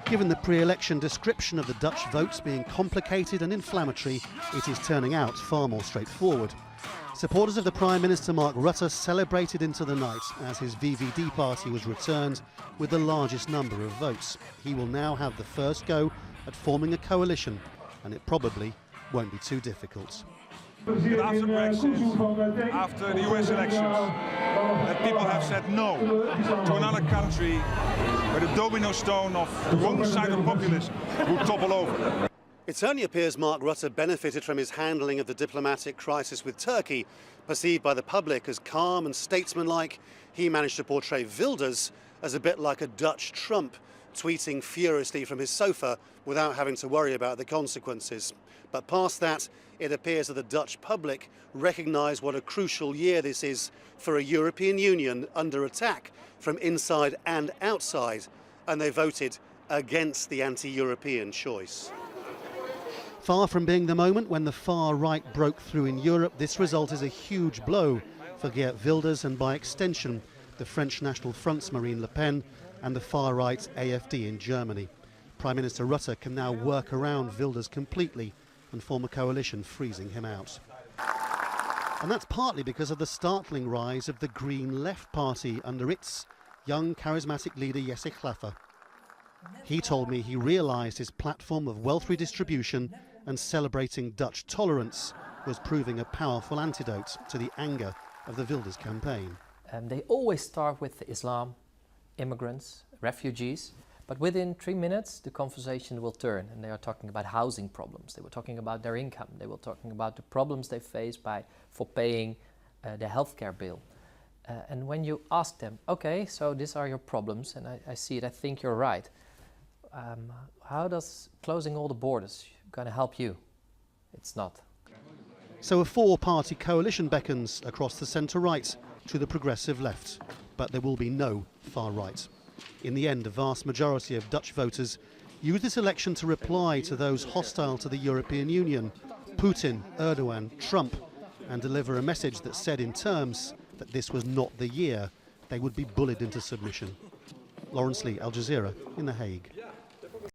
Given the pre-election description of the Dutch votes being complicated and inflammatory, it is turning out far more straightforward. Supporters of the Prime Minister Mark Rutte celebrated into the night as his VVD party was returned with the largest number of votes. He will now have the first go at forming a coalition, and it probably won't be too difficult. After Brexit, after the US elections, that people have said no to another country where the domino stone of the wrong side of populism would topple over. It certainly appears Mark Rutte benefited from his handling of the diplomatic crisis with Turkey. Perceived by the public as calm and statesmanlike, he managed to portray Wilders as a bit like a Dutch Trump, tweeting furiously from his sofa without having to worry about the consequences. But past that, it appears that the Dutch public recognise what a crucial year this is for a European Union under attack from inside and outside, and they voted against the anti-European choice. Far from being the moment when the far right broke through in Europe, this result is a huge blow for Geert Wilders and, by extension, the French National Front's Marine Le Pen and the far-right AFD in Germany. Prime Minister Rutte can now work around Wilders completely and form a coalition freezing him out. And that's partly because of the startling rise of the Green Left Party under its young, charismatic leader Jesse Klaver. He told me he realised his platform of wealth redistribution and celebrating Dutch tolerance was proving a powerful antidote to the anger of the Wilders campaign. They always start with Islam, immigrants, refugees, but within 3 minutes the conversation will turn, and they are talking about housing problems, they were talking about their income, they were talking about the problems they face for paying the healthcare bill. And when you ask them, okay, so these are your problems, and I see it, I think you're right. How does closing all the borders going to help you? It's not. So a four-party coalition beckons across the centre-right to the progressive left, but there will be no far-right. In the end, a vast majority of Dutch voters use this election to reply to those hostile to the European Union, Putin, Erdogan, Trump, and deliver a message that said in terms that this was not the year they would be bullied into submission. Laurence, Al Jazeera in The Hague.